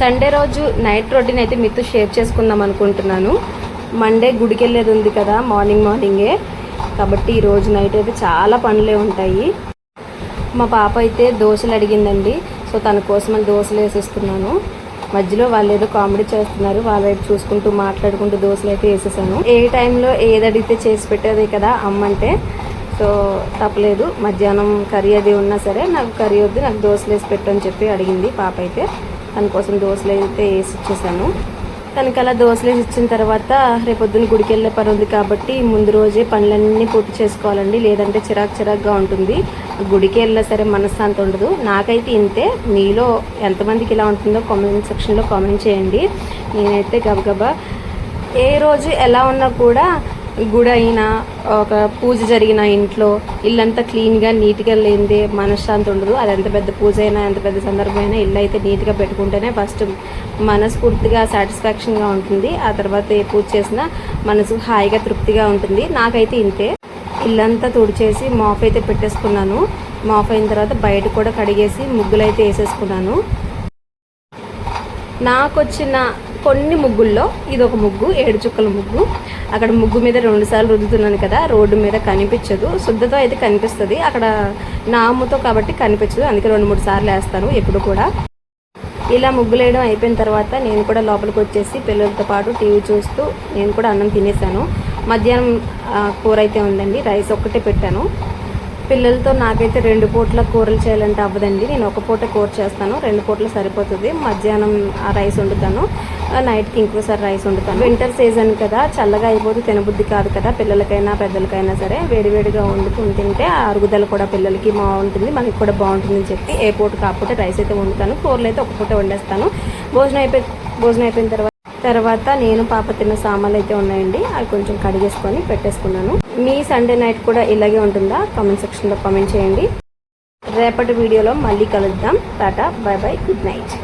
Sunday రోజు night routine అయితే మీతో షేర్ చేసుకుందాం అనుకుంటున్నాను. మండే గుడికి వెళ్ళేది ఉంది కదా, మార్నింగే. కాబట్టి ఈరోజు నైట్ అయితే చాలా పనులే ఉంటాయి. మా పాప అయితే దోశలు అడిగిందండి. సో తన కోసం దోశలు వేసేస్తున్నాను. మధ్యలో వాళ్ళు ఏదో కామెడీ చేస్తున్నారు, వాళ్ళ వైపు చూసుకుంటూ మాట్లాడుకుంటూ దోశలు అయితే వేసేసాను. ఏ టైంలో ఏది అడిగితే చేసి పెట్టేదే కదా అమ్మంటే. సో తప్పలేదు. మధ్యాహ్నం కర్రీ అది ఉన్నా సరే నాకు కర్రీ వద్దు, నాకు దోశలు వేసి పెట్టు అని చెప్పి అడిగింది పాప అయితే. తన కోసం దోశలు అయితే వేసి ఇచ్చేసాను. తనకి అలా దోశలు వేసి ఇచ్చిన తర్వాత రేపొద్దున గుడికి వెళ్ళే పని ఉంది కాబట్టి ముందు రోజే పనులన్నీ పూర్తి చేసుకోవాలండి, లేదంటే చిరాకుగా ఉంటుంది. గుడికి వెళ్ళినా సరే మనశ్శాంతి ఉండదు. నాకైతే ఇంతే. మీలో ఎంతమందికి ఇలా ఉంటుందో కామెంట్ సెక్షన్లో కామెంట్ చేయండి. నేనైతే గబగబా ఏ రోజు ఎలా ఉన్నా కూడా గుడి అయినా ఒక పూజ జరిగిన ఇంట్లో ఇల్లంతా క్లీన్గా నీట్గా లేనిదే మనశ్శాంతి ఉండదు. అది ఎంత పెద్ద పూజ అయినా ఎంత పెద్ద సందర్భం అయినా ఇల్లు అయితే నీట్గా పెట్టుకుంటేనే ఫస్ట్ మనస్ఫూర్తిగా సాటిస్ఫాక్షన్గా ఉంటుంది. ఆ తర్వాత ఏ పూజ చేసినా మనసు హాయిగా తృప్తిగా ఉంటుంది. నాకైతే ఇంతే. ఇల్లంతా తుడిచేసి మాఫ్ అయితే పెట్టేసుకున్నాను. మాఫ్ అయిన తర్వాత బయట కూడా కడిగేసి ముగ్గులు అయితే వేసేసుకున్నాను. నాకు వచ్చిన కొన్ని ముగ్గుల్లో ఇది ఒక ముగ్గు, 7 చుక్కల ముగ్గు. అక్కడ ముగ్గు మీద 2 సార్లు రుద్దుతున్నాను కదా, రోడ్డు మీద కనిపించదు. శుద్ధతో అయితే కనిపిస్తుంది, అక్కడ నాముతో కాబట్టి కనిపించదు. అందుకే 2-3 సార్లు వేస్తాను ఎప్పుడు కూడా. ఇలా ముగ్గులు వేయడం అయిపోయిన తర్వాత నేను కూడా లోపలికి వచ్చేసి పిల్లలతో పాటు టీవీ చూస్తూ నేను కూడా అన్నం తినేసాను. మధ్యాహ్నం కూర అయితే ఉందండి, రైస్ ఒక్కటే పెట్టాను. పిల్లలతో నాకైతే 2 పూట్ల కూరలు చేయాలంటే అవ్వదండి. నేను ఒక పూట కూర చేస్తాను, 2 పూటలు సరిపోతుంది. మధ్యాహ్నం ఆ రైస్ వండుతాను, నైట్కి ఇంకోసారి రైస్ వండుతాను. వింటర్ సీజన్ కదా, చల్లగా అయిపోతే తినబుద్ధి కాదు కదా, పిల్లలకైనా పెద్దలకైనా సరే. వేడివేడిగా వండుకుని తింటే ఆ అరుగుదల కూడా పిల్లలకి బాగుంటుంది, మనకి కూడా బాగుంటుందని చెప్పి ఏ పూట కాకపోతే రైస్ అయితే వండుతాను. కూరలు అయితే ఒక పూట వండేస్తాను. భోజనం అయిపోయిన తర్వాత నేను పాప తిన్న సామాన్లు అయితే ఉన్నాయండి, అవి కొంచెం కడిగేసుకొని పెట్టేసుకున్నాను. మీ సండే నైట్ కూడా ఇలాగే ఉంటుందా? కామెంట్ సెక్షన్లో కామెంట్ చేయండి. రేపటి వీడియోలో మళ్ళీ కలుద్దాం. Tata, by by, good night.